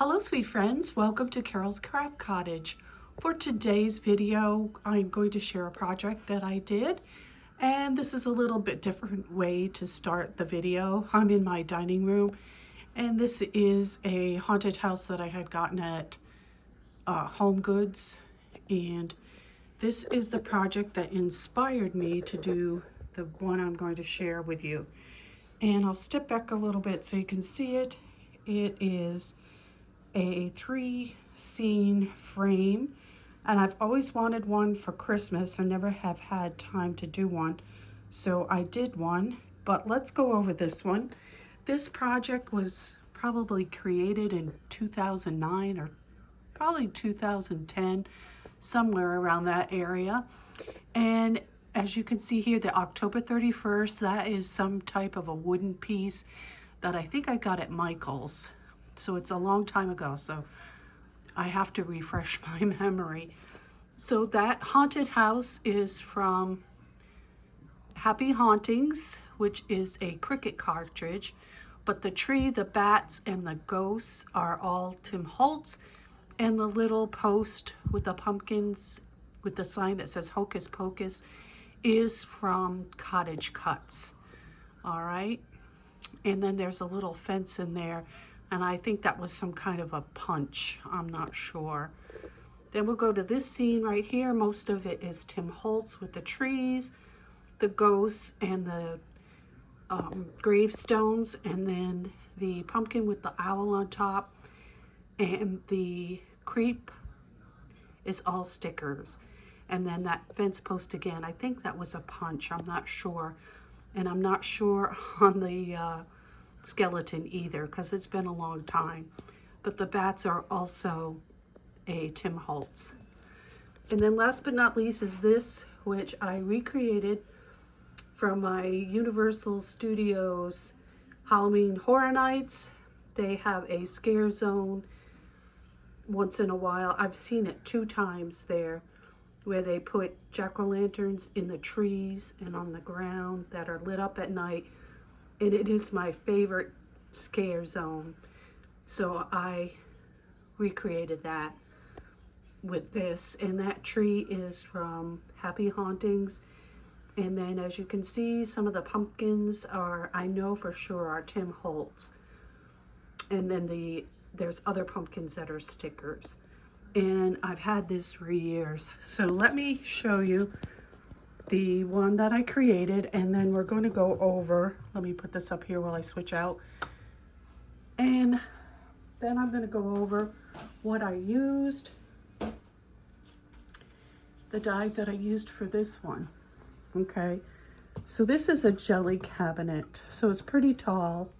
Hello sweet friends, welcome to Carol's Craft Cottage. For today's video, I'm going to share a project that I did, and this is a little bit different way to start the video. I'm in my dining room, and this is a haunted house that I had gotten at Home Goods, and this is the project that inspired me to do the one I'm going to share with you. And I'll step back a little bit so you can see it. It is a 3-scene frame, and I've always wanted one for Christmas. I never have had time to do one, so I did one. But let's go over this one. This project was probably created in 2009 or probably 2010, somewhere around that area. And as you can see here, the October 31st, that is some type of a wooden piece that I think I got at Michael's. So it's a long time ago, so I have to refresh my memory. So that haunted house is from Happy Hauntings, which is a Cricut cartridge, but the tree, the bats, and the ghosts are all Tim Holtz, and the little post with the pumpkins with the sign that says Hocus Pocus is from Cottage Cutz. All right, and then there's a little fence in there, and I think that was some kind of a punch. I'm not sure. Then we'll go to this scene right here. Most of it is Tim Holtz with the trees, the ghosts, and the gravestones, and then the pumpkin with the owl on top, and the creep is all stickers. And then that fence post again, I think that was a punch. I'm not sure. And I'm not sure on the skeleton either, because it's been a long time. But the bats are also a Tim Holtz. And then last but not least is this, which I recreated from my Universal Studios Halloween Horror Nights. They have a scare zone once in a while. I've seen it 2 times there, where they put jack-o'-lanterns in the trees and on the ground that are lit up at night. And it is my favorite scare zone. So I recreated that with this. And that tree is from Happy Hauntings. And then as you can see, some of the pumpkins are, I know for sure, are Tim Holtz. And then there's other pumpkins that are stickers. And I've had this for years. So let me show you the one that I created, and then we're going to go over, let me put this up here while I switch out, and then I'm going to go over what I used, the dies that I used for this one. Okay, so this is a jelly cabinet, so it's pretty tall,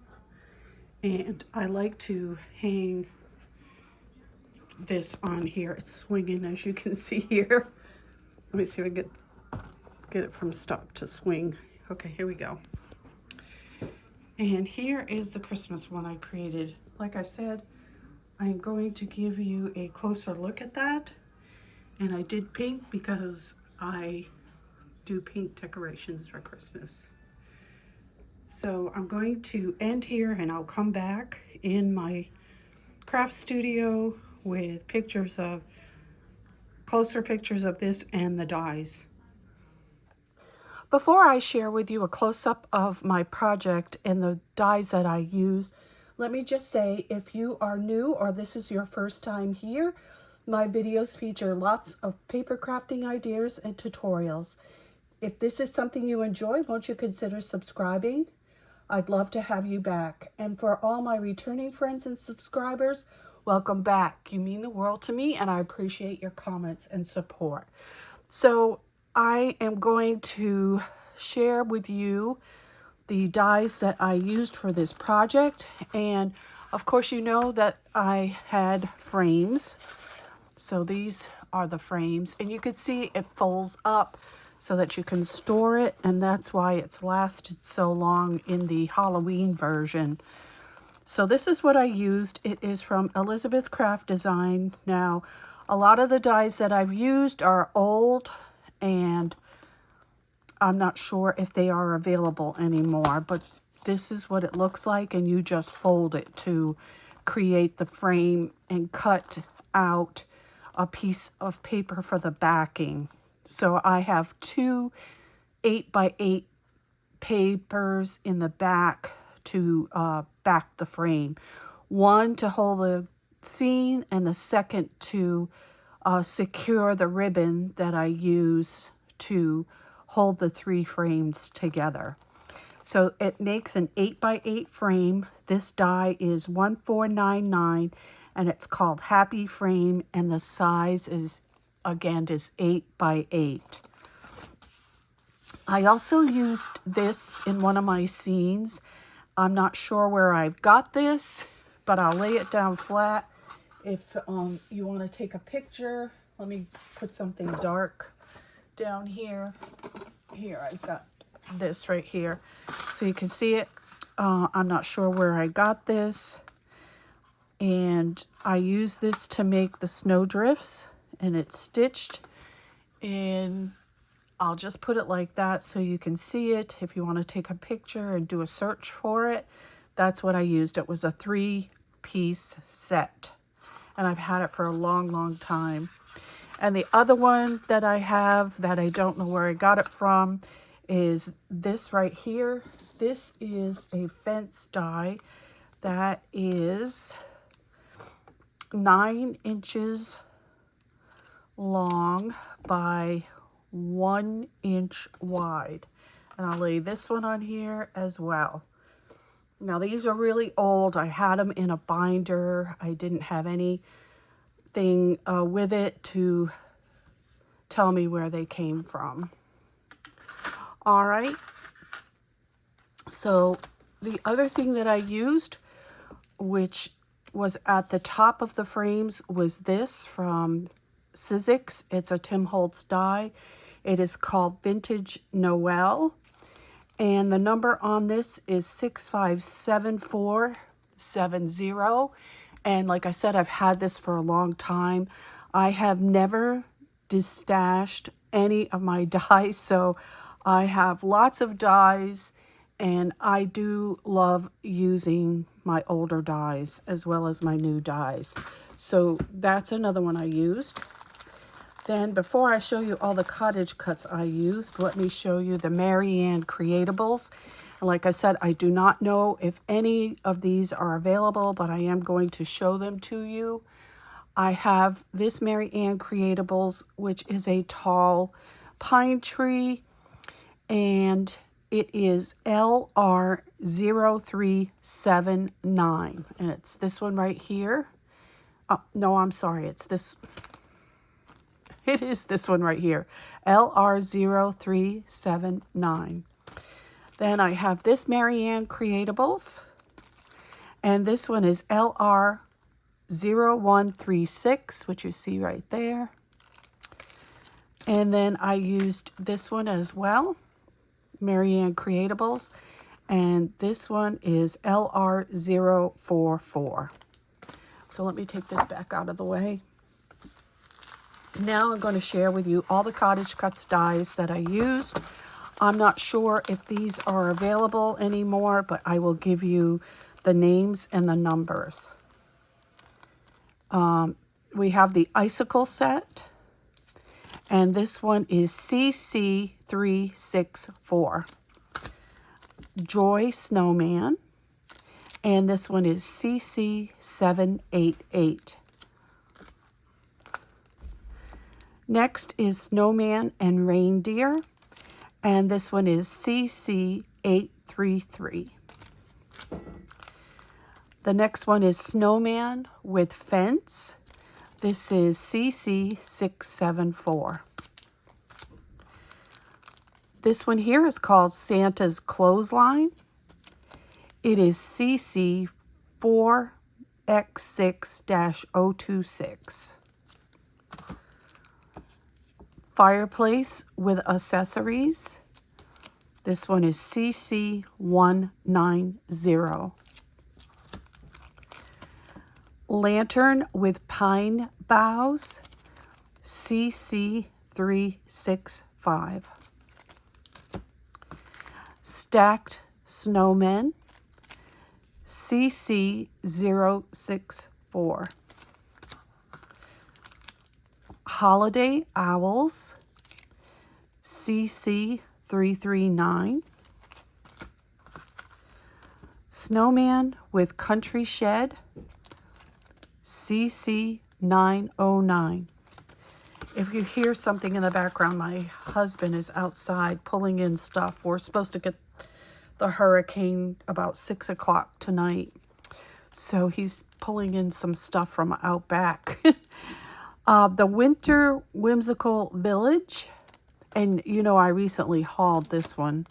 and I like to hang this on here. It's swinging, as you can see here. Let me see if I can get it from stop to swing. Okay, here we go. And here is the Christmas one I created. Like I said, I'm going to give you a closer look at that. And I did pink because I do pink decorations for Christmas. So I'm going to end here, and I'll come back in my craft studio with pictures of, closer pictures of this and the dies. Before I share with you a close-up of my project and the dies that I use, let me just say, if you are new or this is your first time here, my videos feature lots of paper crafting ideas and tutorials. If this is something you enjoy, won't you consider subscribing? I'd love to have you back. And for all my returning friends and subscribers, welcome back. You mean the world to me, and I appreciate your comments and support. So I am going to share with you the dies that I used for this project. And of course, you know that I had frames. So these are the frames, and you can see it folds up so that you can store it. And that's why it's lasted so long in the Halloween version. So this is what I used. It is from Elizabeth Craft Design. Now, a lot of the dies that I've used are old, and I'm not sure if they are available anymore, but this is what it looks like, and you just fold it to create the frame and cut out a piece of paper for the backing. So I have two 8x8 papers in the back to back the frame. One to hold the scene and the second to secure the ribbon that I use to hold the three frames together. So it makes an 8x8 frame. This die is 1499 and it's called Happy Frame, and the size is, again, is 8x8. I also used this in one of my scenes. I'm not sure where I've got this, but I'll lay it down flat. If you want to take a picture, let me put something dark down here. Here, I've got this right here, so you can see it. I'm not sure where I got this. And I use this to make the snow drifts, and it's stitched. And I'll just put it like that so you can see it. If you want to take a picture and do a search for it, that's what I used. It was a 3-piece set, and I've had it for a long, long time. And the other one that I have that I don't know where I got it from is this right here. This is a fence die that is 9 inches long by 1 inch wide. And I'll lay this one on here as well. Now these are really old. I had them in a binder. I didn't have anything with it to tell me where they came from. All right. So the other thing that I used, which was at the top of the frames, was this from Sizzix. It's a Tim Holtz die. It is called Vintage Noel. And the number on this is 657470. And like I said, I've had this for a long time. I have never destashed any of my dies, so I have lots of dies, and I do love using my older dies as well as my new dies. So that's another one I used. Then before I show you all the Cottage Cutz I used, let me show you the Marianne Creatables. And like I said, I do not know if any of these are available, but I am going to show them to you. I have this Marianne Creatables, which is a tall pine tree, and it is LR0379, and it's this one right here. Oh, no, I'm sorry, it's this. It is this one right here, LR0379. Then I have this Marianne Creatables, and this one is LR0136, which you see right there. And then I used this one as well, Marianne Creatables, and this one is LR044. So let me take this back out of the way. Now I'm going to share with you all the Cottage Cutz dies that I used. I'm not sure if these are available anymore, but I will give you the names and the numbers. We have the icicle set, and this one is CC364. Joy Snowman, and this one is CC788. Next is Snowman and Reindeer, and this one is CC833. The next one is Snowman with Fence. This is CC674. This one here is called Santa's Clothesline. It is CC4X6-026. Fireplace with Accessories. This one is CC190. Lantern with Pine Boughs, CC365. Stacked Snowmen, CC064. Holiday Owls, CC339. Snowman with Country Shed, CC909. If you hear something in the background, my husband is outside pulling in stuff. We're supposed to get the hurricane about 6 o'clock tonight. So he's pulling in some stuff from out back. The Winter Whimsical Village. And you know I recently hauled this one.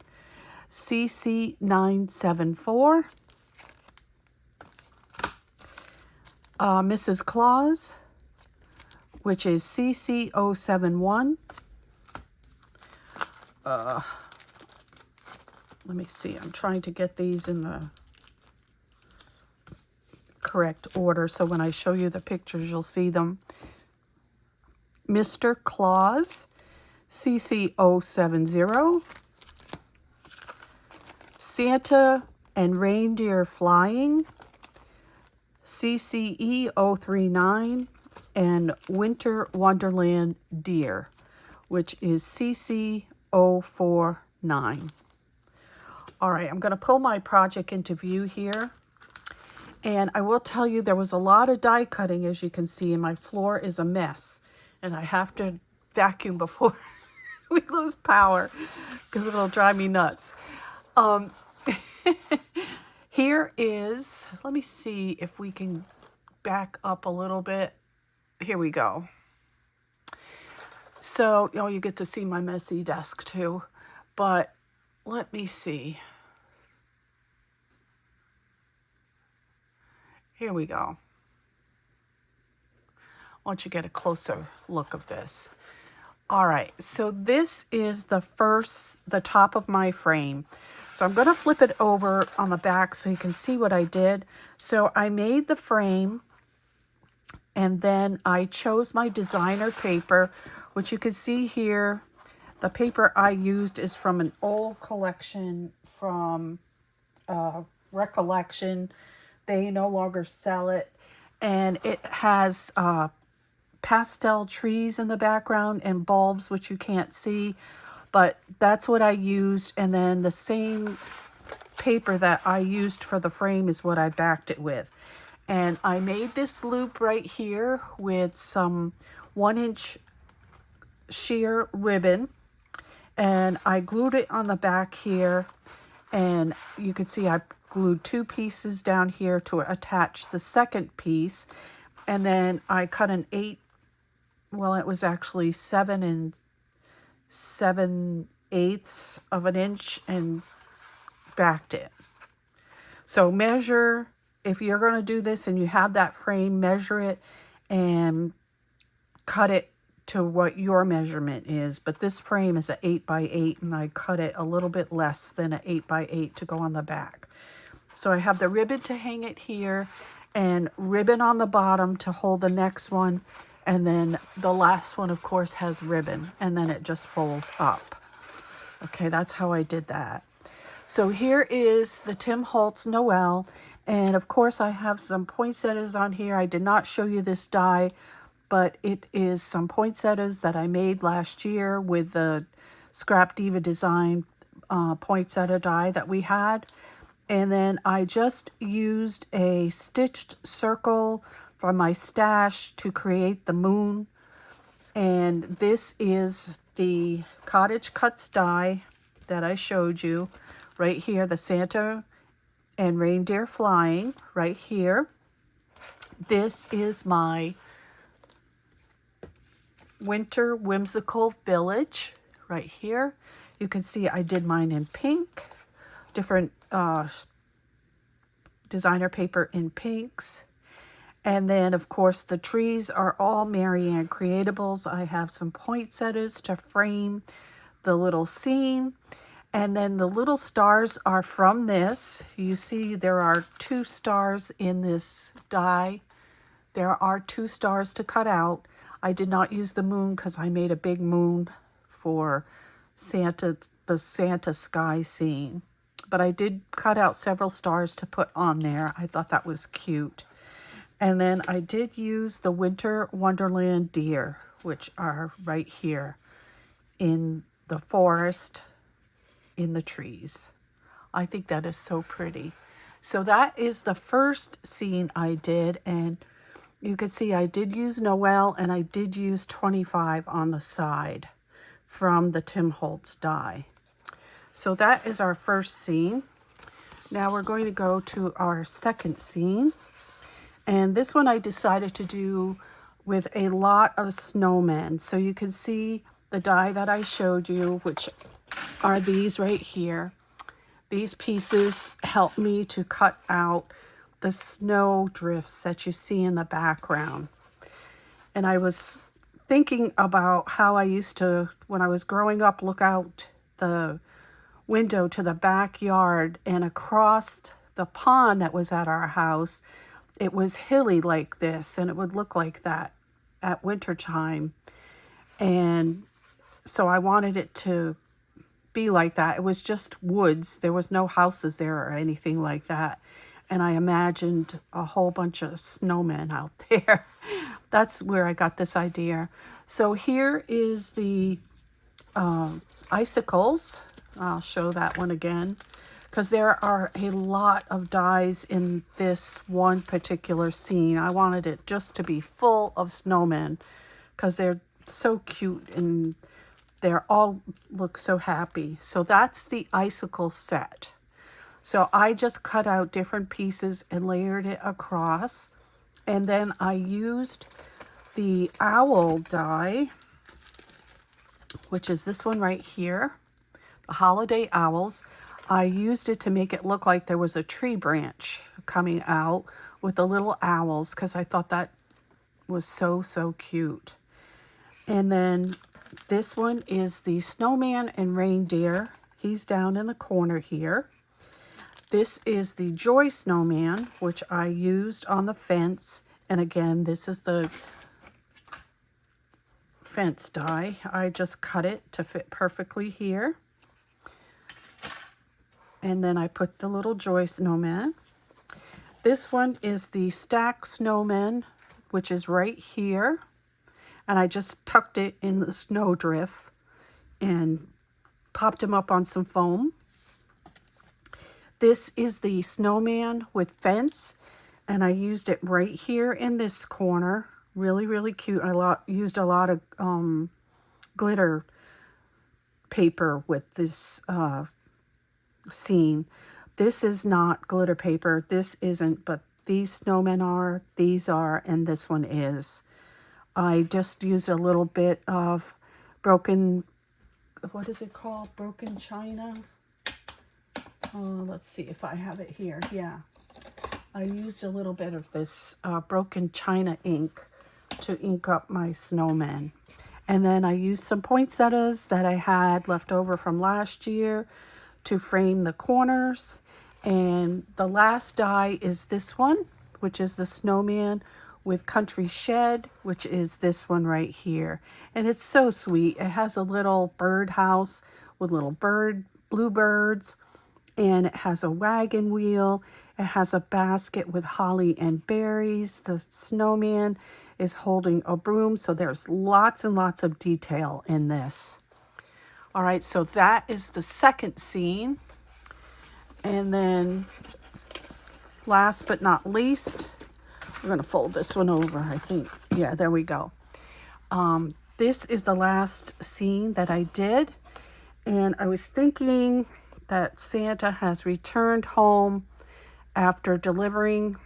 CC974. Mrs. Claus, which is CC071. Let me see. I'm trying to get these in the correct order so when I show you the pictures, you'll see them. Mr. Claus, CC070. Santa and Reindeer Flying, CCE039, and Winter Wonderland Deer, which is CC049. All right, I'm going to pull my project into view here. And I will tell you there was a lot of die cutting, as you can see, and my floor is a mess. And I have to vacuum before we lose power because it'll drive me nuts. Here is, let me see if we can back up a little bit. Here we go. So, you get to see my messy desk too. But let me see. Here we go. Why don't you get a closer look of this? All right, so this is the top of my frame. So I'm going to flip it over on the back so you can see what I did. So I made the frame, and then I chose my designer paper, which you can see here. The paper I used is from an old collection from Recollection. They no longer sell it, and it has pastel trees in the background and bulbs, which you can't see, but that's what I used. And then the same paper that I used for the frame is what I backed it with. And I made this loop right here with some 1-inch sheer ribbon, and I glued it on the back here, and you can see I glued 2 pieces down here to attach the second piece. And then I cut an 8, well, it was actually 7 7/8 of an inch and backed it. So measure, if you're going to do this and you have that frame, measure it and cut it to what your measurement is. But this frame is an 8x8, and I cut it a little bit less than an 8x8 to go on the back. So I have the ribbon to hang it here, and ribbon on the bottom to hold the next one. And then the last one, of course, has ribbon, and then it just folds up. Okay, that's how I did that. So here is the Tim Holtz Noel. And of course, I have some poinsettias on here. I did not show you this die, but it is some poinsettias that I made last year with the Scrap Diva Design poinsettia die that we had. And then I just used a stitched circle from my stash to create the moon. And this is the Cottage Cutz die that I showed you right here, the Santa and Reindeer Flying right here. This is my Winter Whimsical Village right here. You can see I did mine in pink, different designer paper in pinks. And then, of course, the trees are all Marianne Creatables. I have some poinsettias to frame the little scene. And then the little stars are from this. You see there are 2 stars in this die. There are 2 stars to cut out. I did not use the moon because I made a big moon for Santa, the Santa sky scene. but I did cut out several stars to put on there. I thought that was cute. And then I did use the Winter Wonderland deer, which are right here in the forest, in the trees. I think that is so pretty. So that is the first scene I did, and you can see I did use Noel, and I did use 25 on the side from the Tim Holtz die. So that is our first scene. Now we're going to go to our second scene. And this one I decided to do with a lot of snowmen. So you can see the die that I showed you, which are these right here. These pieces help me to cut out the snow drifts that you see in the background. And I was thinking about how I used to, when I was growing up, look out the window to the backyard, and across the pond that was at our house, it was hilly like this, and it would look like that at winter time. And so I wanted it to be like that. It was just woods. There was no houses there or anything like that. And I imagined a whole bunch of snowmen out there. That's where I got this idea. So here is the icicles. I'll show that one again, because there are a lot of dies in this one particular scene. I wanted it just to be full of snowmen because they're so cute and they're all look so happy. So that's the icicle set. So I just cut out different pieces and layered it across. And then I used the owl die, which is this one right here, the holiday owls. I used it to make it look like there was a tree branch coming out with the little owls, because I thought that was so, so cute. And then this one is the snowman and reindeer. He's down in the corner here. This is the Joy Snowman, which I used on the fence. And again, this is the fence die. I just cut it to fit perfectly here. And then I put the little Joy Snowman. This one is the Stack Snowman, which is right here. And I just tucked it in the snowdrift and popped him up on some foam. This is the snowman with fence, and I used it right here in this corner. Really, really cute. I used a lot of glitter paper with this scene. This is not glitter paper. This isn't, but these snowmen are, these are, and this one is. I just used a little bit of broken, what is it called? Broken china. Let's see if I have it here. Yeah. I used a little bit of this broken china ink to ink up my snowman. And then I used some poinsettias that I had left over from last year to frame the corners. And the last die is this one, which is the snowman with country shed, which is this one right here. And it's so sweet. It has a little birdhouse with little bluebirds, and it has a wagon wheel. It has a basket with holly and berries. The snowman is holding a broom, so there's lots and lots of detail in this. All right, so that is the second scene. And then last but not least, we're going to fold this one over, I think. Yeah, there we go. This is the last scene that I did. And I was thinking that Santa has returned home after delivering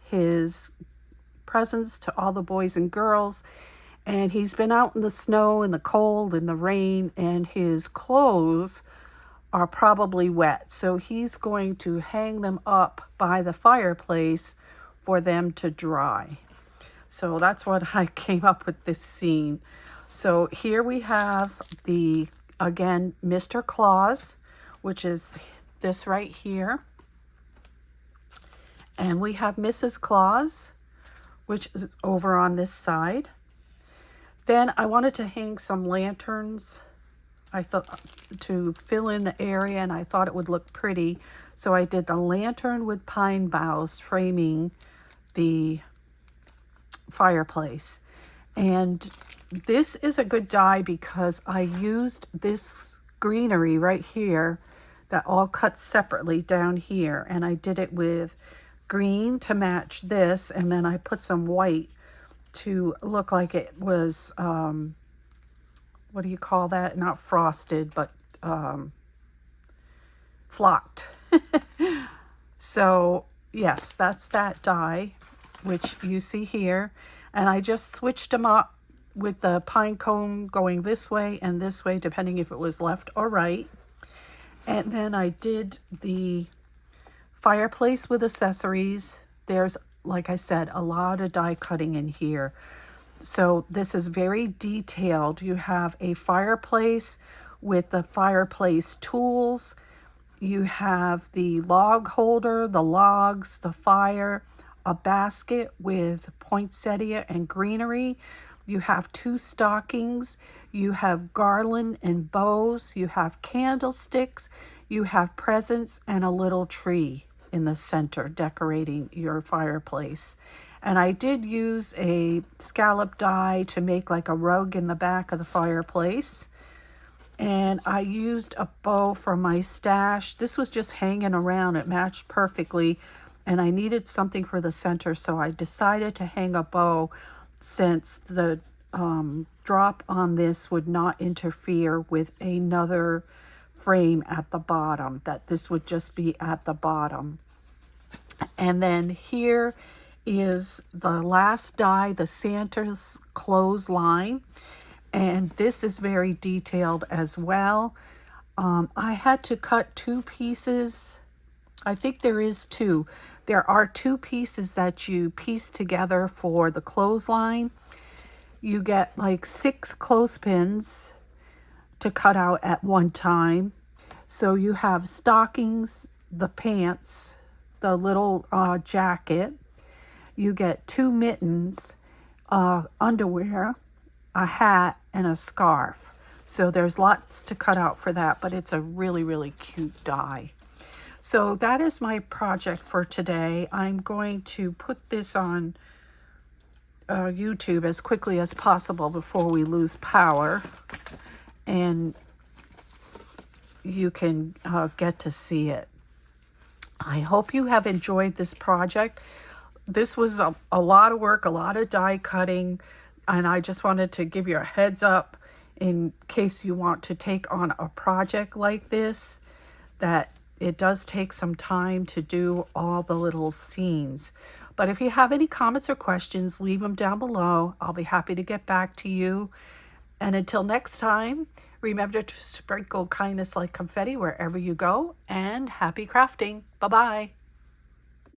his presents to all the boys and girls. And he's been out in the snow and the cold and the rain, and his clothes are probably wet. So he's going to hang them up by the fireplace for them to dry. So that's what I came up with this scene. So here we have the, again, Mr. Claus, which is this right here. And we have Mrs. Claus, which is over on this side. Then I wanted to hang some lanterns I thought to fill in the area, and I thought it would look pretty. So I did the lantern with pine boughs framing the fireplace. And this is a good die because I used this greenery right here that all cuts separately down here, and I did it with green to match this, and then I put some white to look like it was what do you call that? Not frosted, but flocked. So yes, that's that die, which you see here. And I just switched them up with the pine cone going this way and this way, depending if it was left or right. And then I did the fireplace with accessories. There's, like I said, a lot of die cutting in here. So this is very detailed. You have a fireplace with the fireplace tools. You have the log holder, the logs, the fire, a basket with poinsettia and greenery. You have 2 stockings. You have garland and bows. You have candlesticks. You have presents and a little tree in the center decorating your fireplace. And I did use a scallop die to make like a rug in the back of the fireplace. And I used a bow from my stash. This was just hanging around. It matched perfectly. And I needed something for the center, so I decided to hang a bow since the drop on this would not interfere with another frame at the bottom, that this would just be at the bottom. And then here is the last die, the Santa's clothesline, and this is very detailed as well. I had to cut 2 pieces. I think there is 2. There are 2 pieces that you piece together for the clothesline. You get like 6 clothespins to cut out at one time. So you have stockings, the pants, the little jacket. You get 2 mittens, underwear, a hat, and a scarf. So there's lots to cut out for that, but it's a really, really cute die. So that is my project for today. I'm going to put this on YouTube as quickly as possible before we lose power, and you can get to see it. I hope you have enjoyed this project. This was a lot of work, a lot of die cutting, and I just wanted to give you a heads up in case you want to take on a project like this, that it does take some time to do all the little scenes. But if you have any comments or questions, leave them down below. I'll be happy to get back to you. And until next time, remember to sprinkle kindness like confetti wherever you go, and happy crafting. Bye-bye.